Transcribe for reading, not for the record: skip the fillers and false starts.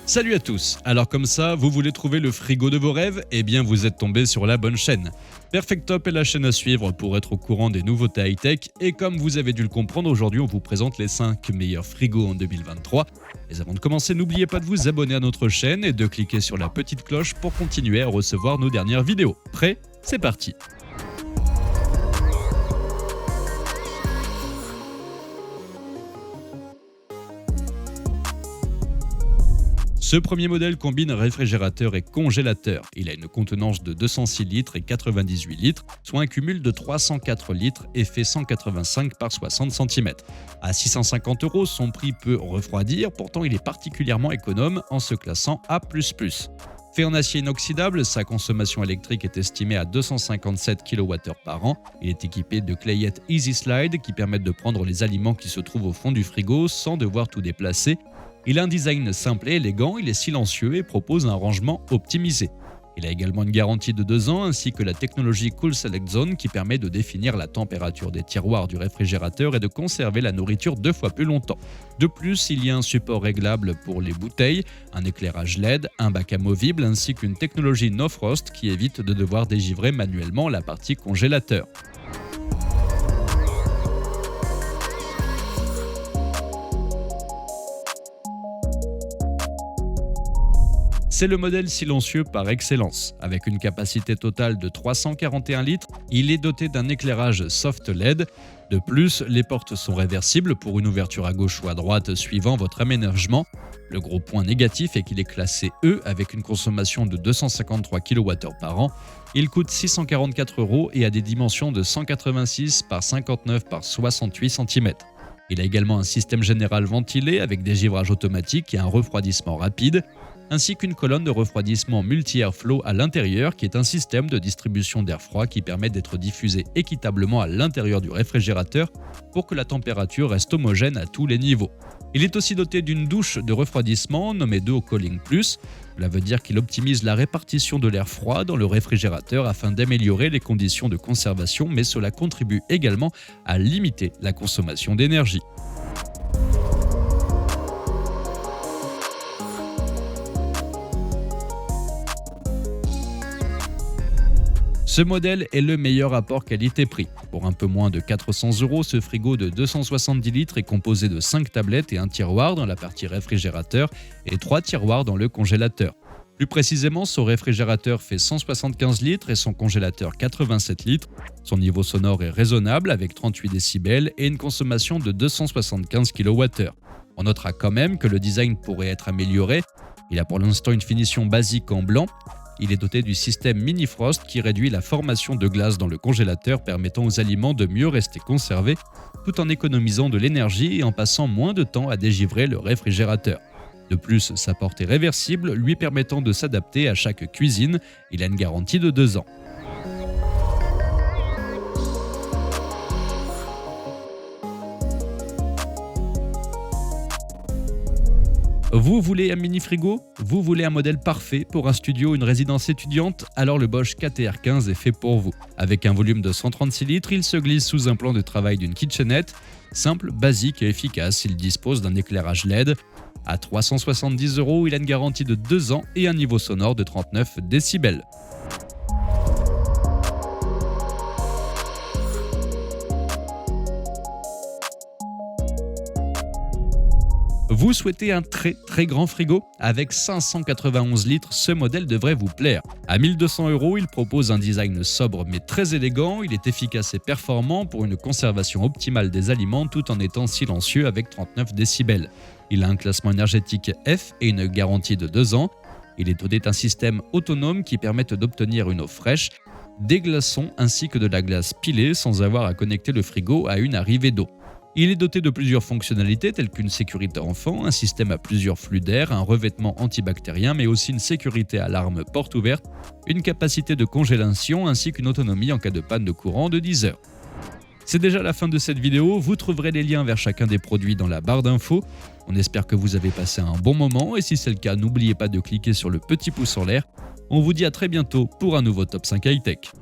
Salut à tous. Alors comme ça, vous voulez trouver le frigo de vos rêves? Eh bien vous êtes tombé sur la bonne chaîne. Perfectop est la chaîne à suivre pour être au courant des nouveautés high-tech et comme vous avez dû le comprendre, aujourd'hui on vous présente les 5 meilleurs frigos en 2023. Mais avant de commencer, n'oubliez pas de vous abonner à notre chaîne et de cliquer sur la petite cloche pour continuer à recevoir nos dernières vidéos. Prêt? C'est parti. Ce premier modèle combine réfrigérateur et congélateur. Il a une contenance de 206 litres et 98 litres, soit un cumul de 304 litres et fait 185 par 60 cm. À 650 €, son prix peut refroidir, pourtant il est particulièrement économe en se classant A++. Fait en acier inoxydable, sa consommation électrique est estimée à 257 kWh par an. Il est équipé de clayettes Easy Slide qui permettent de prendre les aliments qui se trouvent au fond du frigo sans devoir tout déplacer. Il a un design simple et élégant, il est silencieux et propose un rangement optimisé. Il a également une garantie de 2 ans ainsi que la technologie Cool Select Zone qui permet de définir la température des tiroirs du réfrigérateur et de conserver la nourriture 2 fois plus longtemps. De plus, il y a un support réglable pour les bouteilles, un éclairage LED, un bac amovible ainsi qu'une technologie No Frost qui évite de devoir dégivrer manuellement la partie congélateur. C'est le modèle silencieux par excellence. Avec une capacité totale de 341 litres, il est doté d'un éclairage soft LED. De plus, les portes sont réversibles pour une ouverture à gauche ou à droite suivant votre aménagement. Le gros point négatif est qu'il est classé E avec une consommation de 253 kWh par an. Il coûte 644 € et a des dimensions de 186 par 59 par 68 cm. Il a également un système général ventilé avec des givrages automatiques et un refroidissement rapide, ainsi qu'une colonne de refroidissement multi-airflow à l'intérieur qui est un système de distribution d'air froid qui permet d'être diffusé équitablement à l'intérieur du réfrigérateur pour que la température reste homogène à tous les niveaux. Il est aussi doté d'une douche de refroidissement nommée Duo Cooling Plus. Cela veut dire qu'il optimise la répartition de l'air froid dans le réfrigérateur afin d'améliorer les conditions de conservation, mais cela contribue également à limiter la consommation d'énergie. Ce modèle est le meilleur rapport qualité-prix. Pour un peu moins de 400 €, ce frigo de 270 litres est composé de 5 tablettes et un tiroir dans la partie réfrigérateur et 3 tiroirs dans le congélateur. Plus précisément, son réfrigérateur fait 175 litres et son congélateur 87 litres. Son niveau sonore est raisonnable avec 38 décibels et une consommation de 275 kWh. On notera quand même que le design pourrait être amélioré. Il a pour l'instant une finition basique en blanc. Il est doté du système Mini Frost qui réduit la formation de glace dans le congélateur permettant aux aliments de mieux rester conservés tout en économisant de l'énergie et en passant moins de temps à dégivrer le réfrigérateur. De plus, sa porte est réversible, lui permettant de s'adapter à chaque cuisine. Il a une garantie de 2 ans. Vous voulez un mini-frigo? Vous voulez un modèle parfait pour un studio ou une résidence étudiante? Alors le Bosch KTR15 est fait pour vous. Avec un volume de 136 litres, il se glisse sous un plan de travail d'une kitchenette. Simple, basique et efficace, il dispose d'un éclairage LED. À 370 €, il a une garantie de 2 ans et un niveau sonore de 39 décibels. Vous souhaitez un très grand frigo? Avec 591 litres, ce modèle devrait vous plaire. À 1200 €, il propose un design sobre mais très élégant, il est efficace et performant pour une conservation optimale des aliments tout en étant silencieux avec 39 décibels. Il a un classement énergétique F et une garantie de 2 ans. Il est doté d'un système autonome qui permet d'obtenir une eau fraîche, des glaçons ainsi que de la glace pilée sans avoir à connecter le frigo à une arrivée d'eau. Il est doté de plusieurs fonctionnalités telles qu'une sécurité enfant, un système à plusieurs flux d'air, un revêtement antibactérien mais aussi une sécurité alarme porte ouverte, une capacité de congélation ainsi qu'une autonomie en cas de panne de courant de 10 heures. C'est déjà la fin de cette vidéo, vous trouverez les liens vers chacun des produits dans la barre d'infos. On espère que vous avez passé un bon moment et si c'est le cas, n'oubliez pas de cliquer sur le petit pouce en l'air. On vous dit à très bientôt pour un nouveau Top 5 High Tech.